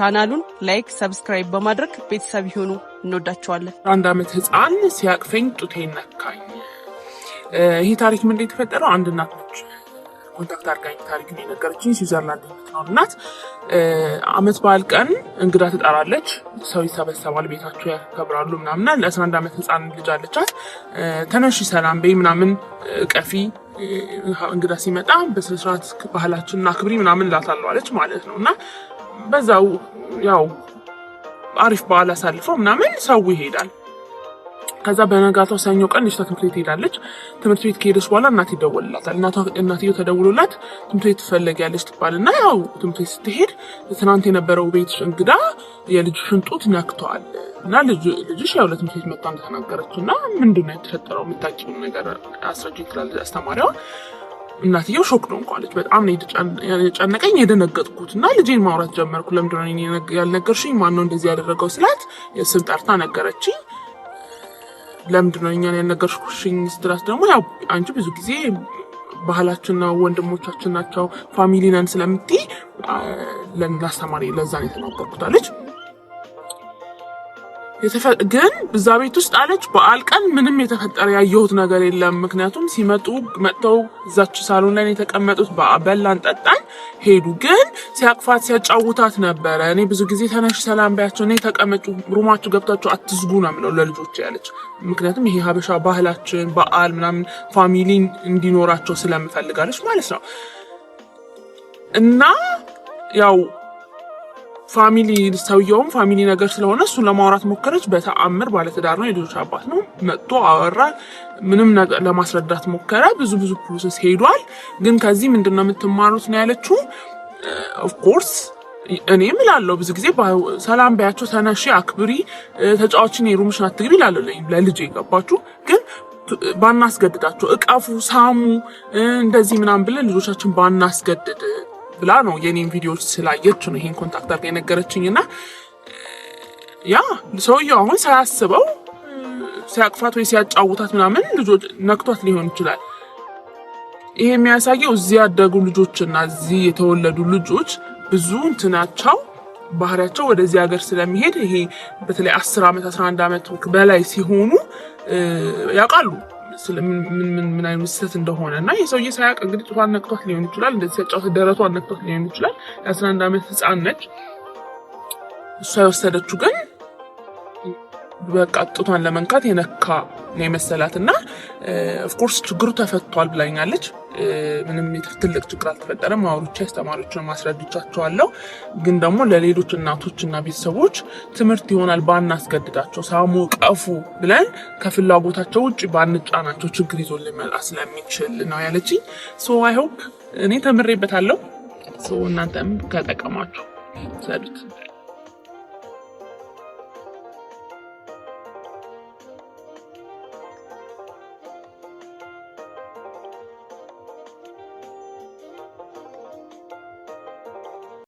ቻናሉን ላይክ ሰብስክራይብ በማድረግ ቤተሰብ ይሁኑ። እንወዳችኋለን። አንድ አመት ህፃን ሲያቅፈኝ ጡቴን ነካኝ። ይሄ ታሪክ ምን እንደተፈጠረው አንድ እናት ነች ኮንታክት አድርጋኝ ታሪክ ነው የነገረችኝ። ስዊዘርላንድ የምትኖር እናት አመት በዓል ቀን እንግዳ ትጠራለች። ሰው ይሰበሰባል፣ ቤታቸው ያከብራሉ ምናምን። ለ11 አመት ህፃን ልጅ አለቻት። ተነሺ ሰላም በይ ምናምን ቀፊ እንግዳ ሲመጣ በስነስርዓት ባህላችንን አክብሪ ምናምን ላታለው አለች ማለት ነው። እና በዛው ያው አሪፍ በዓል አሳልፈው ምናምን ሰው ይሄዳል። ከዛ በነጋታው ሰኞ ቀን ልጅቷ ትምህርት ቤት ሄዳለች። ትምህርት ቤት ከሄደች በኋላ እናት ይደወልላታል። እናትየው ተደውሎላት ትምህርት ቤት ትፈለጊያለች ትባልና ያው ትምህርት ቤት ስትሄድ ትናንት የነበረው ቤት እንግዳ የልጅሽን ጡት ነክቷል እና ልጅሽ ያው ለትምህርት ቤት መጣ እንደተናገረች እና ምንድነው የተፈጠረው የምታውቂውን ነገር አስረጅ ትላለች አስተማሪዋ። እናትየው ሾክ ነው እንኳለች። በጣም ነው የጨነቀኝ የደነገጥኩት እና ልጄን ማውራት ጀመርኩ። ለምንድነው ያልነገርሽኝ? ማነው እንደዚህ ያደረገው ስላት ስም ጠርታ ነገረችኝ። ለምንድነው እኛን ያልነገርሽኝ ስትላት ደግሞ ያው አንቺ ብዙ ጊዜ ባህላችንና ወንድሞቻችን ናቸው ፋሚሊ ነን ስለምትይ ለአስተማሪ ለዛ ነው የተናገርኩት አለች። ግን በዛ ቤት ውስጥ አለች በዓል ቀን ምንም የተፈጠረ ያየሁት ነገር የለም። ምክንያቱም መጥተው እዛች ሳሎን ላይ የተቀመጡት በላን ጠጣን ሄዱ። ግን ሲያቅፋት ሲያጫውታት ነበረ። እኔ ብዙ ጊዜ ተነሽ ሰላም ባያቸው እኔ ተቀመጡ ሩማችሁ ገብታችሁ አትዝጉ ነው የምለው ለልጆች ያለች። ምክንያቱም ይሄ ሀበሻ ባህላችን በዓል ምናምን ፋሚሊ እንዲኖራቸው ስለምፈልጋለች ማለት ነው። እና ያው ፋሚሊ ሰውየውም ፋሚሊ ነገር ስለሆነ እሱን ለማውራት ሞከረች። በተአምር ባለትዳር ነው፣ የልጆች አባት ነው። መጥቶ አወራ፣ ምንም ነገር ለማስረዳት ሞከረ። ብዙ ፕሮሰስ ሄዷል። ግን ከዚህ ምንድነው የምትማሩት ነው ያለችው። ኦፍ ኮርስ እኔም እላለሁ ብዙ ጊዜ ሰላም ባያቸው ተነሺ አክብሪ ተጫዋችን የሩምሽን አትግቢ እላለሁ ለልጄ ገባችሁ። ግን ባናስገድዳቸው እቃፉ ሳሙ እንደዚህ ምናምን ብለን ልጆቻችን ባናስገድድ ብላ ነው የኔን ቪዲዮዎች ስላየች ነው ይሄን ኮንታክት አድርጋ የነገረችኝ። እና ያ ሰውየው አሁን ሳያስበው ሲያቅፋት ወይ ሲያጫውታት ምናምን ልጆች ነክቷት ሊሆን ይችላል። ይሄ የሚያሳየው እዚህ ያደጉ ልጆችና እዚህ የተወለዱ ልጆች ብዙ እንትናቸው ባህሪያቸው ወደዚህ ሀገር ስለሚሄድ ይሄ በተለይ 10 አመት 11 አመት በላይ ሲሆኑ ያውቃሉ ምን አይነት ስህተት እንደሆነ። እና የሰውዬ ሳያውቅ እንግዲህ ጡቷን ነክቷት ሊሆን ይችላል። እንደዚህ ሲያጫውት ደረቷን ነክቷት ሊሆን ይችላል። የ11 አመት ህፃን ነች እሷ የወሰደችው። ግን በቃ ጡቷን ለመንካት የነካ ነው የመሰላት። እና ኦፍኮርስ ችግሩ ተፈቷል ብላኛለች። ምንም ትልቅ ችግር አልተፈጠረም። አውሮቼ አስተማሪዎችን ማስረዳቻቸዋለሁ። ግን ደግሞ ለሌሎች እናቶችና ቤተሰቦች ትምህርት ይሆናል ባናስገድዳቸው ሳሙ ቀፉ ብለን ከፍላጎታቸው ውጭ ባንጫናቸው ችግር ይዞ ሊመጣ ስለሚችል ነው ያለችኝ። አይ ሆፕ እኔ ተምሬበታለሁ። እናንተም ከጠቀማችሁ ሰዱት።